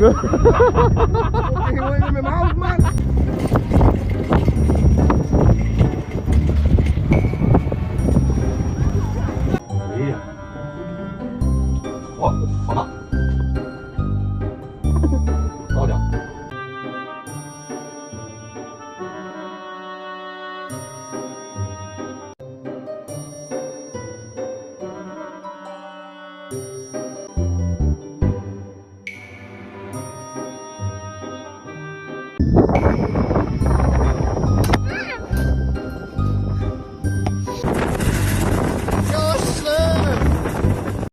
Hiwalay na may mahawag man. Iya. Wah, mana? Tahu dah.